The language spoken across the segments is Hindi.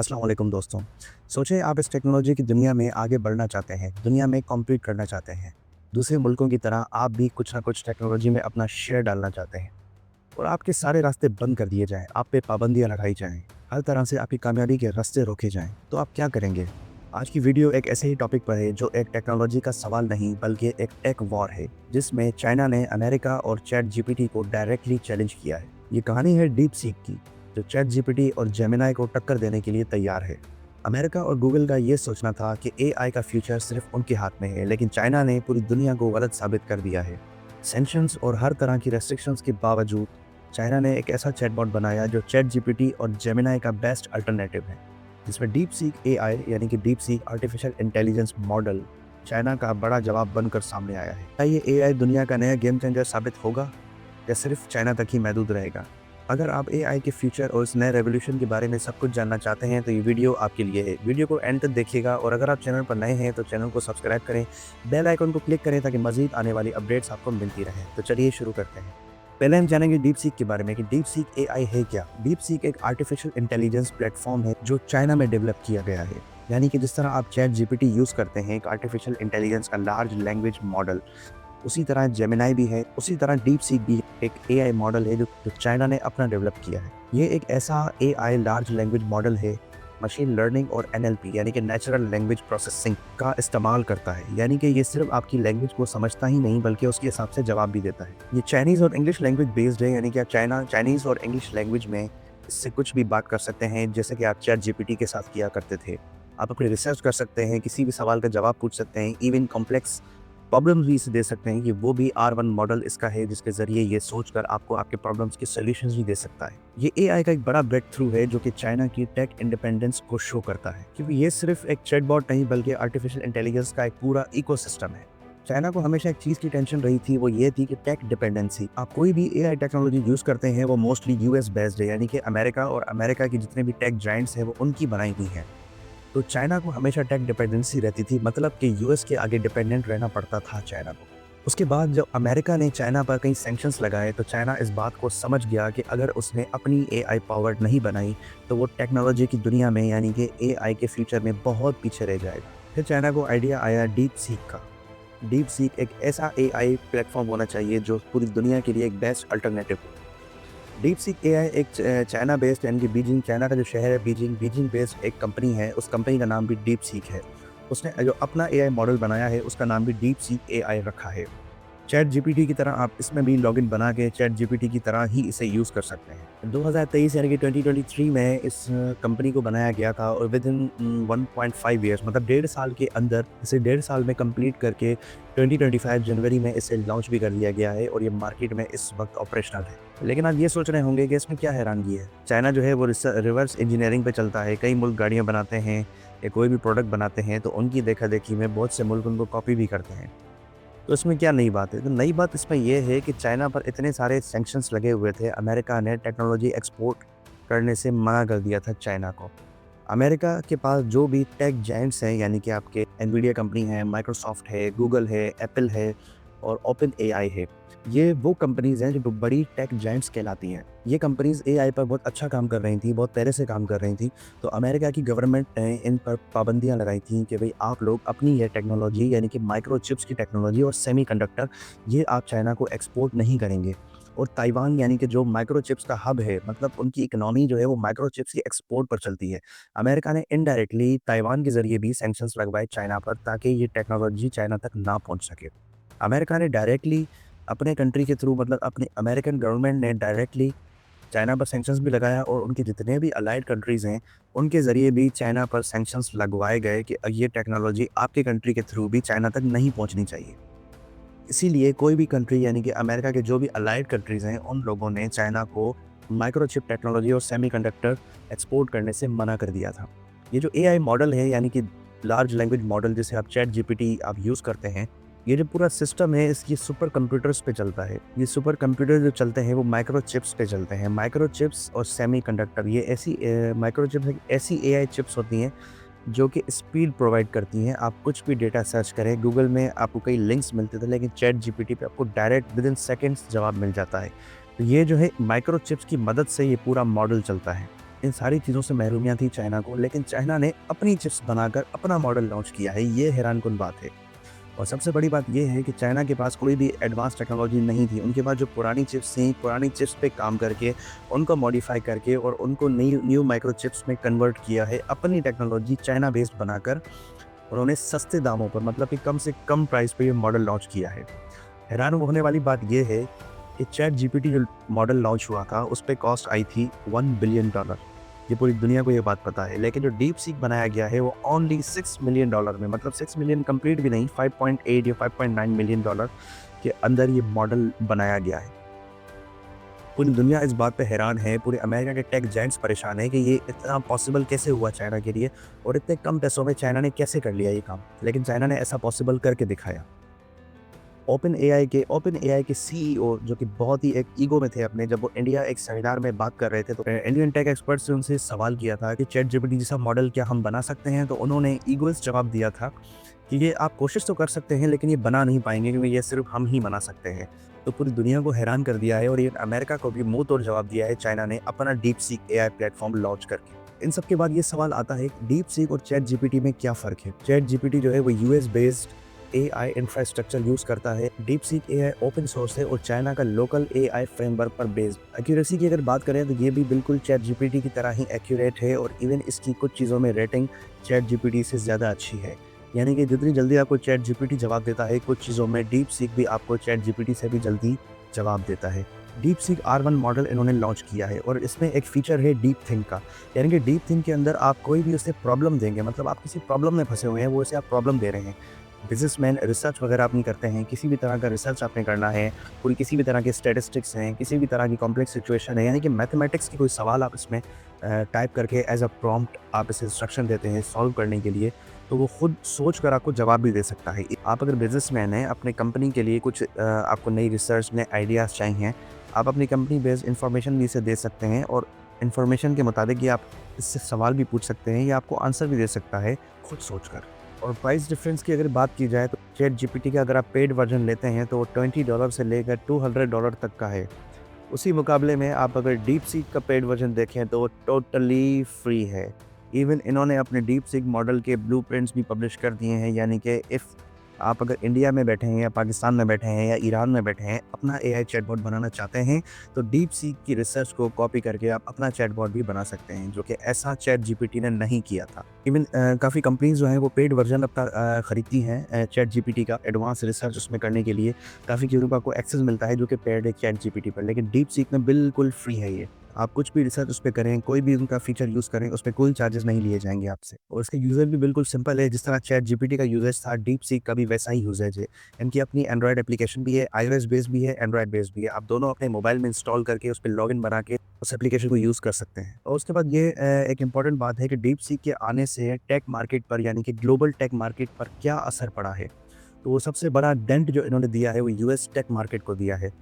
अस्सलाम वालेकुम दोस्तों। सोचिए आप इस टेक्नोलॉजी की दुनिया में आगे बढ़ना चाहते हैं, दुनिया में कॉम्पीट करना चाहते हैं। दूसरे मुल्कों की तरह आप भी कुछ ना कुछ टेक्नोलॉजी में अपना शेयर डालना चाहते हैं और आपके सारे रास्ते बंद कर दिए जाएँ, आप पे पाबंदियाँ लगाई जाएँ, हर तरह से आपकी कामयाबी के रास्ते रोके जाएँ, तो आप क्या करेंगे? आज की वीडियो एक ऐसे ही टॉपिक पर है जो एक टेक्नोलॉजी का सवाल नहीं बल्कि एक टेक वॉर है, जिसमें चाइना ने अमेरिका और चैट जीपीटी को डायरेक्टली चैलेंज किया है। ये कहानी है डीप सीक की, जो चैट जीपीटी और जेमिनाई को टक्कर देने के लिए तैयार है। अमेरिका और गूगल का ये सोचना था कि एआई का फ्यूचर सिर्फ उनके हाथ में है, लेकिन चाइना ने पूरी दुनिया को गलत साबित कर दिया है। सैंक्शंस और हर तरह की रेस्ट्रिक्शंस के बावजूद चाइना ने एक ऐसा चैटबॉट बनाया जो चैट जीपीटी और जेमिनाई का बेस्ट अल्टरनेटिव है, जिसमें डीप सीक एआई यानी कि deep seek artificial intelligence model China का बड़ा जवाब बनकर सामने आया है। क्या ये एआई दुनिया का नया गेम चेंजर साबित होगा या सिर्फ चाइना तक ही महदूद रहेगा? अगर आप एआई के फ्यूचर और इस नए रेवोल्यूशन के बारे में सब कुछ जानना चाहते हैं तो ये वीडियो आपके लिए है। वीडियो को एंड तक देखिएगा और अगर आप चैनल पर नए हैं तो चैनल को सब्सक्राइब करें, बेल आइकन को क्लिक करें ताकि मजीद आने वाली अपडेट्स आपको मिलती रहें। तो चलिए शुरू करते हैं। पहले हम जानेंगे डीप सीक के बारे में कि डीप सीक एआई है क्या। डीप सीक एक आर्टिफिशियल इंटेलिजेंस प्लेटफॉर्म है जो चाइना में डेवलप किया गया है। यानी कि जिस तरह आप चैट जीपीटी यूज़ करते हैं एक आर्टिफिशियल इंटेलिजेंस का लार्ज लैंग्वेज मॉडल, उसी तरह जेमिनाई भी है, उसी तरह डीप सीक भी एक एआई मॉडल है जो चाइना ने अपना डेवलप किया है। ये एक ऐसा एआई लार्ज लैंग्वेज मॉडल है, मशीन लर्निंग और एनएलपी यानी कि नेचुरल लैंग्वेज प्रोसेसिंग का इस्तेमाल करता है। यानी कि ये सिर्फ आपकी लैंग्वेज को समझता ही नहीं बल्कि उसके हिसाब से जवाब भी देता है। ये चाइनीज़ और इंग्लिश लैंग्वेज बेस्ड है, यानी कि आप चाइनीज़ और इंग्लिश लैंग्वेज में इससे कुछ भी बात कर सकते हैं, जैसे कि आप चैट जीपीटी के साथ किया करते थे। आप अपनी रिसर्च कर सकते हैं, किसी भी सवाल का जवाब पूछ सकते हैं, इवन कॉम्प्लेक्स प्रॉब्लम्स भी इसे दे सकते हैं कि वो भी R1 मॉडल इसका है, जिसके ज़रिए ये सोचकर आपको आपके प्रॉब्लम्स के सॉल्यूशंस भी दे सकता है। ये एआई का एक बड़ा ब्रेक थ्रू है जो कि चाइना की टेक इंडिपेंडेंस को शो करता है, क्योंकि ये सिर्फ एक चैटबॉट नहीं बल्कि आर्टिफिशियल इंटेलिजेंस का एक पूरा इकोसिस्टम है। चाइना को हमेशा एक चीज़ की टेंशन रही थी, वो ये थी कि टेक डिपेंडेंसी। आप कोई भी एआई टेक्नोलॉजी यूज़ करते हैं वो मोस्टली यूएस बेस्ड है, यानी कि अमेरिका और अमेरिका के जितने भी टेक जायंट्स हैं वो उनकी बनाई हुई हैं। तो चाइना को हमेशा टेक डिपेंडेंसी रहती थी, मतलब कि यूएस के आगे डिपेंडेंट रहना पड़ता था चाइना को। उसके बाद जब अमेरिका ने चाइना पर कई सैंक्शंस लगाए तो चाइना इस बात को समझ गया कि अगर उसने अपनी एआई पावर नहीं बनाई तो वो टेक्नोलॉजी की दुनिया में यानी कि एआई के फ्यूचर में बहुत पीछे रह जाएगा। फिर चाइना को आइडिया आया डीप सीक का। डीप सीक एक ऐसा एआई प्लेटफॉर्म होना चाहिए जो पूरी दुनिया के लिए एक बेस्ट अल्टरनेटिव हो। डीप सीक एआई एक चाइना बेस्ड यानी कि बीजिंग, चाइना का जो शहर है बीजिंग बेस्ड एक कंपनी है। उस कंपनी का नाम भी डीप सीक है। उसने जो अपना एआई मॉडल बनाया है उसका नाम भी डीप सीक एआई रखा है। चैट जीपीटी की तरह आप इसमें भी लॉगिन बना के चैट जीपीटी की तरह ही इसे यूज़ कर सकते हैं। 2023 यानी कि 2023 में इस कंपनी को बनाया गया था और विद इन 1.5 ईयर्स, मतलब 1.5 साल के अंदर इसे 1.5 साल में कंप्लीट करके 2025 जनवरी में इसे लॉन्च भी कर दिया गया है और ये मार्केट में इस वक्त ऑपरेशनल है। लेकिन आप ये सोच रहे होंगे कि इसमें क्या हैरानगी है। चाइना जो है वो रिवर्स इंजीनियरिंग पे चलता है। कई मुल्क गाड़ियाँ बनाते हैं या कोई भी प्रोडक्ट बनाते हैं तो उनकी देखा देखी में बहुत से मुल्क उनको कॉपी भी करते हैं। तो इसमें क्या नई बात है? तो नई बात इसमें यह है कि चाइना पर इतने सारे सैंक्शंस लगे हुए थे, अमेरिका ने टेक्नोलॉजी एक्सपोर्ट करने से मना कर दिया था चाइना को। अमेरिका के पास जो भी टेक जायंट्स हैं, यानी कि आपके एनवीडिया कंपनी है, माइक्रोसॉफ्ट है, गूगल है, एप्पल है और ओपन एआई है, ये वो कंपनीज़ हैं जो बड़ी टेक जायंट्स कहलाती हैं। ये कंपनीज़ एआई पर बहुत अच्छा काम कर रही थी, बहुत पहले से काम कर रही थी। तो अमेरिका की गवर्नमेंट ने इन पर पाबंदियाँ लगाई थी कि भई आप लोग अपनी ये टेक्नोलॉजी यानी कि माइक्रोचिप्स की टेक्नोलॉजी और सेमीकंडक्टर, ये आप चाइना को एक्सपोर्ट नहीं करेंगे। और ताइवान यानी कि जो माइक्रोचिप्स का हब है, मतलब उनकी इकोनॉमी जो है वो माइक्रोचिप्स की एक्सपोर्ट पर चलती है। अमेरिका ने इनडायरेक्टली ताइवान के ज़रिए भी सैंक्शंस लगवाए चाइना पर ताकि ये टेक्नोलॉजी चाइना तक ना पहुँच सके। अमेरिका ने डायरेक्टली अपने कंट्री के थ्रू, मतलब अपनी अमेरिकन गवर्नमेंट ने डायरेक्टली चाइना पर सैंक्शंस भी लगाया और उनके जितने भी अलाइड कंट्रीज़ हैं, उनके ज़रिए भी चाइना पर सैंक्शंस लगवाए गए कि ये टेक्नोलॉजी आपके कंट्री के थ्रू भी चाइना तक नहीं पहुँचनी चाहिए। इसीलिए कोई भी कंट्री यानी कि अमेरिका के जो भी अलाइड कंट्रीज़ हैं, उन लोगों ने चाइना को माइक्रोचिप टेक्नोलॉजी और सेमीकंडक्टर एक्सपोर्ट करने से मना कर दिया था। ये जो एआई मॉडल है यानी कि लार्ज लैंग्वेज मॉडल जिसे आप चैट जीपीटी आप यूज़ करते हैं, ये जो पूरा सिस्टम है इसकी सुपर कंप्यूटर्स पे चलता है। ये सुपर कंप्यूटर जो चलते हैं वो माइक्रोचिप्स पे चलते हैं। माइक्रोचिप्स और सेमीकंडक्टर ये ऐसी माइक्रोचिप्स ऐसी एआई चिप्स होती हैं जो कि स्पीड प्रोवाइड करती हैं। आप कुछ भी डेटा सर्च करें, गूगल में आपको कई लिंक्स मिलते थे, लेकिन चैट जीपीटी पे आपको डायरेक्ट विद इन सेकंड्स जवाब मिल जाता है। तो ये जो है माइक्रोचिप्स की मदद से ये पूरा मॉडल चलता है। इन सारी चीज़ों से महरूमियाँ थी चाइना को, लेकिन चाइना ने अपनी चिप्स बनाकर अपना मॉडल लॉन्च किया है, ये हैरानकुन बात है। और सबसे बड़ी बात ये है कि चाइना के पास कोई भी एडवांस टेक्नोलॉजी नहीं थी। उनके पास जो पुरानी चिप्स थी, पुरानी चिप्स पे काम करके, उनको मॉडिफ़ाई करके और उनको न्यू न्यू माइक्रो चिप्स में कन्वर्ट किया है, अपनी टेक्नोलॉजी चाइना बेस्ड बनाकर उन्होंने सस्ते दामों पर, मतलब कि कम से कम प्राइस पे ये मॉडल लॉन्च किया है। हैरान होने वाली बात ये है कि चैट जीपीटी जो मॉडल लॉन्च हुआ था, उस पे कॉस्ट आई थी $1 बिलियन। ये पूरी दुनिया को ये बात पता है। लेकिन जो डीप सीक बनाया गया है वो ओनली $6 मिलियन में, मतलब 6 मिलियन कंप्लीट भी नहीं, 5.8 या 5.9 मिलियन डॉलर के अंदर ये मॉडल बनाया गया है। पूरी दुनिया इस बात पे हैरान है, पूरे अमेरिका के टेक जायंट्स परेशान है कि ये इतना पॉसिबल कैसे हुआ चाइना के लिए, और इतने कम पैसों में चाइना ने कैसे कर लिया ये काम। लेकिन चाइना ने ऐसा पॉसिबल करके दिखाया। ओपन एआई के सीईओ, जो कि बहुत ही एक ईगो में थे अपने, जब वो इंडिया एक सेमिनार में बात कर रहे थे, तो इंडियन टेक एक्सपर्ट्स से उनसे सवाल किया था कि चैट जीपीटी जैसा मॉडल क्या हम बना सकते हैं। तो उन्होंने ईगोइस्ट जवाब दिया था कि ये आप कोशिश तो कर सकते हैं, लेकिन ये बना नहीं पाएंगे, क्योंकि ये सिर्फ हम ही बना सकते हैं। तो पूरी दुनिया को हैरान कर दिया है, और ये अमेरिका को भी मुंह तोड़ जवाब दिया है चाइना ने अपना deep seek AI platform launch करके। इन सब के बाद ये सवाल आता है, डीप सीक और चैट जीपीटी में क्या फ़र्क है। चैट जीपीटी जो है वो US based AI infrastructure use करता है, deep seek AI open source है और चाइना का लोकल एआई फ्रेमवर्क पर बेस्ड। एक्यूरेसी की अगर बात करें तो ये भी बिल्कुल चैट जीपीटी की तरह ही एक्यूरेट है, और इवन इसकी कुछ चीज़ों में रेटिंग चैट जीपीटी से ज़्यादा अच्छी है। यानी कि जितनी जल्दी आपको चैट जीपीटी जवाब देता है, कुछ चीज़ों में डीप सीक भी आपको चैट जीपीटी से भी जल्दी जवाब देता है। डीप सीक R1 मॉडल इन्होंने लॉन्च किया है, और इसमें एक फीचर है डीप थिंक का। यानी कि डीप थिंक के अंदर आप कोई भी उसे प्रॉब्लम देंगे, मतलब आप किसी प्रॉब्लम में फंसे हुए हैं, वो उसे आप प्रॉब्लम दे रहे हैं। बिजनेसमैन रिसर्च वगैरह आप नहीं करते हैं, किसी भी तरह का रिसर्च आपने करना है, पूरी किसी भी तरह के स्टैटिस्टिक्स हैं, किसी भी तरह की कॉम्प्लेक्स सिचुएशन है, यानी कि मैथमेटिक्स की कोई सवाल आप इसमें टाइप करके एज अ प्रॉम्प्ट आप इसे इंस्ट्रक्शन देते हैं सॉल्व करने के लिए, तो वो खुद सोच कर आपको जवाब भी दे सकता है। आप अगर बिजनेसमैन हैं, अपने कंपनी के लिए कुछ आपको नई रिसर्च, नए आइडियाज़ चाहिए, आप अपनी कंपनी बेस्ड इंफॉर्मेशन भी इसे दे सकते हैं, और इन्फॉर्मेशन के मुताबिक ये आप इससे सवाल भी पूछ सकते हैं, या आपको आंसर भी दे सकता है खुद सोचकर। और प्राइस डिफरेंस की अगर बात की जाए तो चैट जीपीटी का अगर आप पेड वर्जन लेते हैं तो $20 से लेकर $200 तक का है। उसी मुकाबले में आप अगर डीप सीक का पेड वर्जन देखें तो वो टोटली फ्री है। इवन इन्होंने अपने डीप सीक मॉडल के ब्लूप्रिंट्स भी पब्लिश कर दिए हैं, यानी कि इफ़ आप अगर इंडिया में बैठे हैं या पाकिस्तान में बैठे हैं या ईरान में बैठे हैं, अपना एआई चैटबॉट बनाना चाहते हैं, तो डीप सीक की रिसर्च को कॉपी करके आप अपना चैटबॉट भी बना सकते हैं, जो कि ऐसा चैट जीपीटी ने नहीं किया था। इवन काफ़ी कंपनीज जो हैं वो पेड वर्जन अपना ख़रीदती हैं चैट जीपीटी का, एडवांस रिसर्च उसमें करने के लिए। काफ़ी चीज़ों का आपको एक्सेस मिलता है जो कि पेड है चैट जीपीटी पर, लेकिन डीप सीक में बिल्कुल फ्री है ये। आप कुछ भी रिसर्च उस पे करें, कोई भी उनका फीचर यूज़ करें, उस पे कोई चार्जेस नहीं लिए जाएँगे आपसे। और इसका यूज़र भी बिल्कुल सिंपल है, जिस तरह चैट जीपीटी का यूज़ेज था, डीप सीक का भी वैसा ही यूज़ेज है। इनकी अपनी एंड्रॉयड एप्लीकेशन भी है, iOS बेस्ड भी है, एंड्रॉयड बेस्ड भी है। आप दोनों अपने मोबाइल में इंस्टॉल करके उस पे लॉगिन बना के उस एप्लीकेशन को यूज़ कर सकते हैं। और उसके बाद ये एक इम्पॉर्टेंट बात है कि डीप सीक के आने से टेक मार्केट पर, यानी कि ग्लोबल टेक मार्केट पर क्या असर पड़ा है। तो वो सबसे बड़ा डेंट जो इन्होंने दिया है वो यूएस टेक मार्केट को दिया है।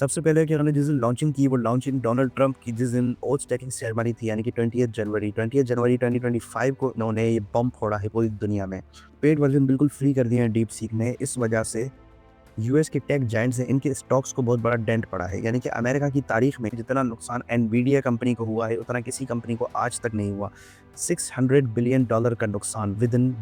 सबसे पहले कि उन्होंने जिस दिन लॉन्चिंग की, वो लॉन्चिंग डोनाल्ड ट्रंप की जिस दिन ओथ टेकिंग सेरेमनी थी, यानी कि 20th जनवरी 2025 को इन्होंने ये बम फोड़ा है पूरी दुनिया में। पेड वर्जन बिल्कुल फ्री कर दिए हैं डीप सीक ने। इस वजह से यूएस के टेक जायंट्स हैं, इनके स्टॉक्स को बहुत बड़ा डेंट पड़ा है। यानी कि अमेरिका की तारीख में जितना नुकसान एनवीडिया कंपनी को हुआ है, उतना किसी कंपनी को आज तक नहीं हुआ। $600 बिलियन का नुकसान within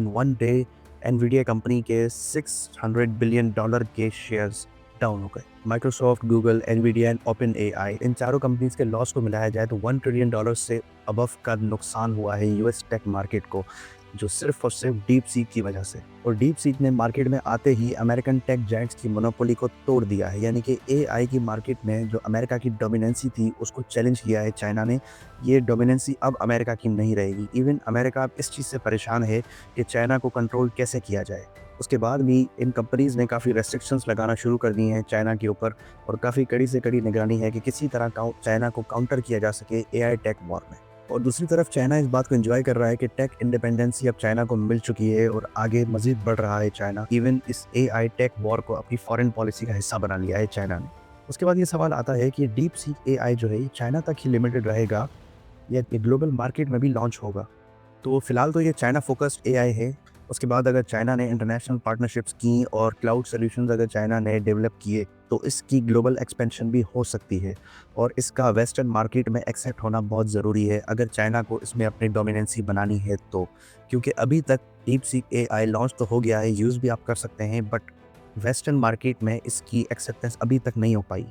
one day Nvidia company के $600 बिलियन के शेयर्स डाउन हो गए। Microsoft, Google, Nvidia and open AI, इन चारों कंपनीज के लॉस को मिलाया जाए तो $1 ट्रिलियन से अबव का नुकसान हुआ है यूएस टेक मार्केट को, जो सिर्फ और सिर्फ डीप सीक की वजह से। और डीप सीक ने मार्केट में आते ही अमेरिकन टेक जायंट्स की मोनोपोली को तोड़ दिया है, यानी कि एआई की मार्केट में जो अमेरिका की डोमिनेंसी थी उसको चैलेंज किया है चाइना ने। ये डोमिनेंसी अब अमेरिका की नहीं रहेगी। इवन अमेरिका अब इस चीज़ से परेशान है कि चाइना को कंट्रोल कैसे किया जाए। उसके बाद भी इन कंपनीज़ ने काफ़ी रेस्ट्रिक्शंस लगाना शुरू कर दिए हैं चाइना के ऊपर, और काफ़ी कड़ी से कड़ी निगरानी है कि किसी तरह चाइना को काउंटर किया जा सके एआई टेक वॉर में। और दूसरी तरफ चाइना इस बात को एंजॉय कर रहा है कि टेक इंडिपेंडेंसी अब चाइना को मिल चुकी है, और आगे मजीद बढ़ रहा है चाइना। इवन इस एआई टेक वॉर को अपनी फॉरेन पॉलिसी का हिस्सा बना लिया है चाइना ने। उसके बाद ये सवाल आता है कि डीप सीक एआई जो है ये चाइना तक ही लिमिटेड रहेगा या ग्लोबल मार्केट में भी लॉन्च होगा। तो फिलहाल तो ये चाइना फोकस्ड एआई है, उसके बाद अगर चाइना ने इंटरनेशनल पार्टनरशिप्स की और क्लाउड सॉल्यूशंस अगर चाइना ने डेवलप किए तो इसकी ग्लोबल एक्सपेंशन भी हो सकती है और इसका वेस्टर्न मार्केट में एक्सेप्ट होना बहुत ज़रूरी है अगर चाइना को इसमें अपनी डोमिनेंसी बनानी है तो, क्योंकि अभी तक डीप सीक एआई लॉन्च तो हो गया है, यूज़ भी आप कर सकते हैं, बट वेस्टर्न मार्केट में इसकी एक्सेप्टेंस अभी तक नहीं हो पाई।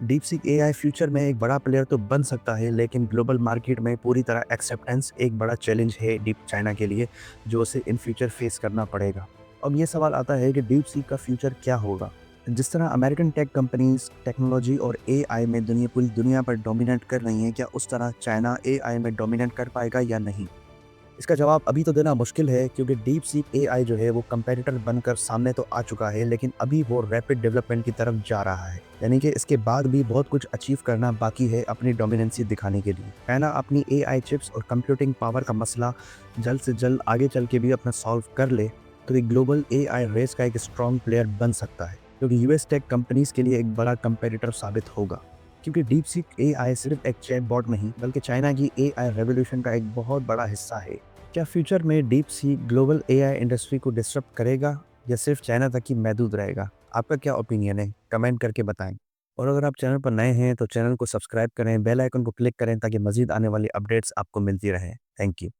डीप सीक एआई फ्यूचर में एक बड़ा प्लेयर तो बन सकता है, लेकिन ग्लोबल मार्केट में पूरी तरह एक्सेप्टेंस एक बड़ा चैलेंज है डीप चाइना के लिए, जो उसे इन फ्यूचर फेस करना पड़ेगा। अब ये सवाल आता है कि डीप सीक का फ्यूचर क्या होगा? जिस तरह अमेरिकन टेक कंपनीज टेक्नोलॉजी और एआई में पूरी दुनिया पर डोमिनेट कर रही हैं, क्या उस तरह चाइना एआई में डोमिनेट कर पाएगा या नहीं? इसका जवाब अभी तो देना मुश्किल है, क्योंकि डीप सीक एआई जो है वो कंपेटिटर बनकर सामने तो आ चुका है, लेकिन अभी वो रैपिड डेवलपमेंट की तरफ जा रहा है। यानी कि इसके बाद भी बहुत कुछ अचीव करना बाकी है अपनी डोमिनेंसी दिखाने के लिए। चाइना अपनी एआई चिप्स और कंप्यूटिंग पावर का मसला जल्द से जल्द आगे चल के भी अपना सॉल्व कर ले तो ये ग्लोबल एआई रेस का एक स्ट्रॉन्ग प्लेयर बन सकता है, जो कि यूएस टेक कंपनीज के लिए एक बड़ा कंपेटिटर साबित होगा। क्योंकि डीप सीक एआई सिर्फ एक चैटबॉट नहीं, बल्कि चाइना की एआई रेवोल्यूशन का एक बहुत बड़ा हिस्सा है। क्या फ्यूचर में deep seek global AI industry को डिस्टर्ब करेगा या सिर्फ चाइना तक ही महदूद रहेगा? आपका क्या ओपिनियन है? कमेंट करके बताएं। और अगर आप चैनल पर नए हैं तो चैनल को सब्सक्राइब करें, बेल आइकन को क्लिक करें ताकि मजीद आने वाली अपडेट्स आपको मिलती रहें। Thank you.